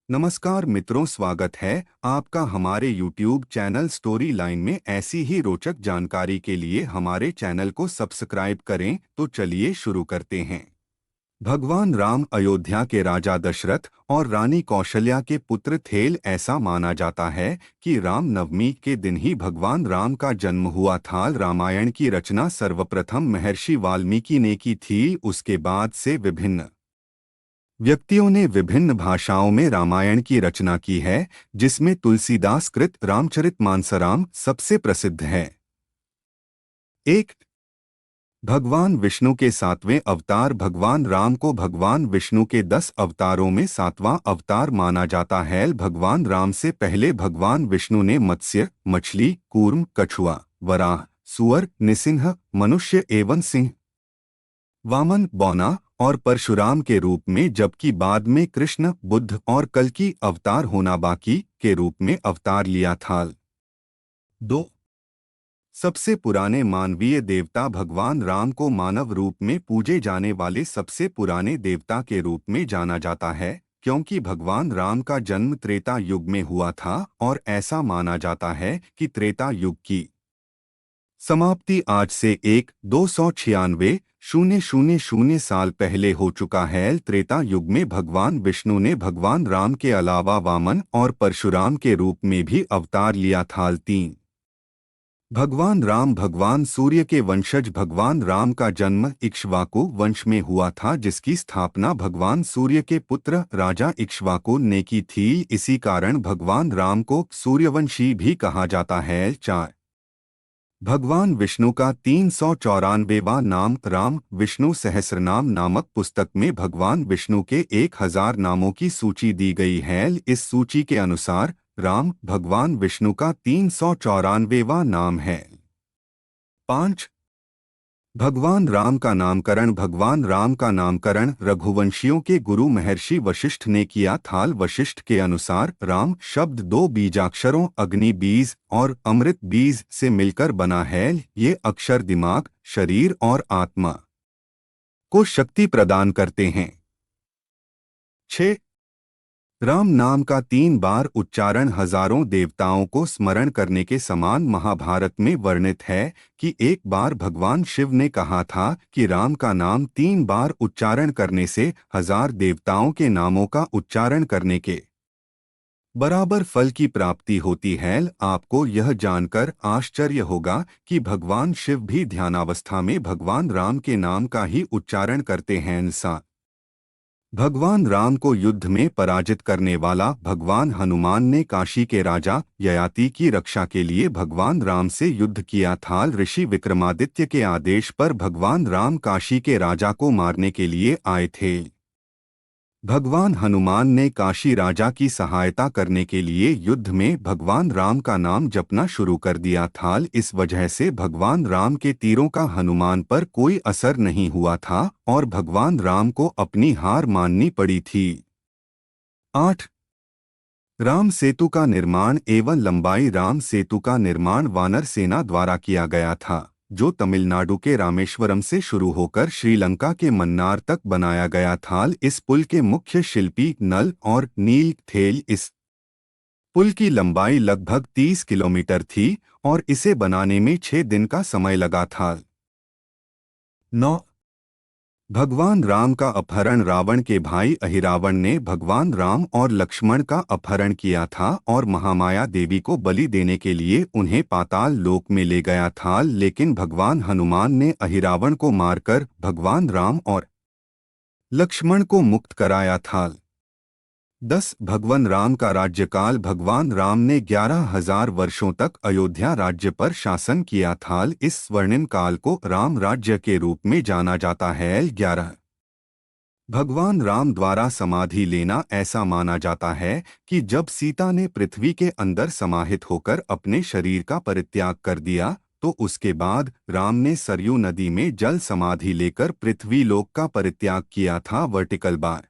नमस्कार मित्रों, स्वागत है आपका हमारे YouTube चैनल स्टोरी लाइन में। ऐसी ही रोचक जानकारी के लिए हमारे चैनल को सब्सक्राइब करें। तो चलिए शुरू करते हैं। भगवान राम अयोध्या के राजा दशरथ और रानी कौशल्या के पुत्र थे। ऐसा माना जाता है कि राम नवमी के दिन ही भगवान राम का जन्म हुआ था। रामायण की रचना सर्वप्रथम महर्षि वाल्मीकि ने की थी। उसके बाद से विभिन्न व्यक्तियों ने विभिन्न भाषाओं में रामायण की रचना की है, जिसमें तुलसीदास कृत रामचरितमानसराम सबसे प्रसिद्ध है। एक भगवान विष्णु के 7वें अवतार भगवान राम को भगवान विष्णु के 10 अवतारों में 7वां अवतार माना जाता है। भगवान राम से पहले भगवान विष्णु ने मत्स्य, मछली, कूर्म, कछुआ, वराह, सुअर, निसिंह, मनुष्य एवं सिंह, वामन, बौना और परशुराम के रूप में, जबकि बाद में कृष्ण, बुद्ध और कल्कि अवतार होना बाकी के रूप में अवतार लिया था। 2 सबसे पुराने मानवीय देवता भगवान राम को मानव रूप में पूजे जाने वाले सबसे पुराने देवता के रूप में जाना जाता है, क्योंकि भगवान राम का जन्म त्रेता युग में हुआ था और ऐसा माना जाता है कि त्रेता युग की समाप्ति आज से 1,296,000 साल पहले हो चुका है। त्रेता युग में भगवान विष्णु ने भगवान राम के अलावा वामन और परशुराम के रूप में भी अवतार लिया था। 3 भगवान राम भगवान सूर्य के वंशज भगवान राम का जन्म इक्ष्वाकु वंश में हुआ था, जिसकी स्थापना भगवान सूर्य के पुत्र राजा इक्ष्वाकु ने की थी। इसी कारण भगवान राम को सूर्यवंशी भी कहा जाता है। 4 भगवान विष्णु का 394वां नाम राम विष्णु सहस्रनाम नामक पुस्तक में भगवान विष्णु के 1000 नामों की सूची दी गई है। इस सूची के अनुसार राम भगवान विष्णु का 394वां नाम है। 5 भगवान राम का नामकरण रघुवंशियों के गुरु महर्षि वशिष्ठ ने किया था। वशिष्ठ के अनुसार राम शब्द 2 बीजाक्षरों अग्नि बीज और अमृत बीज से मिलकर बना है। ये अक्षर दिमाग, शरीर और आत्मा को शक्ति प्रदान करते हैं। 6 राम नाम का 3 बार उच्चारण हजारों देवताओं को स्मरण करने के समान महाभारत में वर्णित है कि एक बार भगवान शिव ने कहा था कि राम का नाम 3 बार उच्चारण करने से 1000 देवताओं के नामों का उच्चारण करने के बराबर फल की प्राप्ति होती है। आपको यह जानकर आश्चर्य होगा कि भगवान शिव भी ध्यानावस्था में भगवान राम के नाम का ही उच्चारण करते हैं। भगवान राम को युद्ध में पराजित करने वाला भगवान हनुमान ने काशी के राजा ययाति की रक्षा के लिए भगवान राम से युद्ध किया था। ऋषि विक्रमादित्य के आदेश पर भगवान राम काशी के राजा को मारने के लिए आए थे। भगवान हनुमान ने काशी राजा की सहायता करने के लिए युद्ध में भगवान राम का नाम जपना शुरू कर दिया था। इस वजह से भगवान राम के तीरों का हनुमान पर कोई असर नहीं हुआ था और भगवान राम को अपनी हार माननी पड़ी थी। 8 राम सेतु का निर्माण एवं लंबाई राम सेतु का निर्माण वानर सेना द्वारा किया गया था, जो तमिलनाडु के रामेश्वरम से शुरू होकर श्रीलंका के मन्नार तक बनाया गया था। इस पुल के मुख्य शिल्पी नल और नील थे। इस पुल की लंबाई लगभग 30 किलोमीटर थी और इसे बनाने में 6 दिन का समय लगा था। 9 भगवान राम का अपहरण रावण के भाई अहिरावण ने भगवान राम और लक्ष्मण का अपहरण किया था और महामाया देवी को बलि देने के लिए उन्हें पाताल लोक में ले गया था, लेकिन भगवान हनुमान ने अहिरावण को मारकर भगवान राम और लक्ष्मण को मुक्त कराया था। 10 भगवान राम का राज्यकाल भगवान राम ने 11,000 वर्षों तक अयोध्या राज्य पर शासन किया था। इस स्वर्णिम काल को राम राज्य के रूप में जाना जाता है। 11 भगवान राम द्वारा समाधि लेना ऐसा माना जाता है कि जब सीता ने पृथ्वी के अंदर समाहित होकर अपने शरीर का परित्याग कर दिया, तो उसके बाद राम ने सरयू नदी में जल समाधि लेकर पृथ्वी लोक का परित्याग किया था। Vertical bar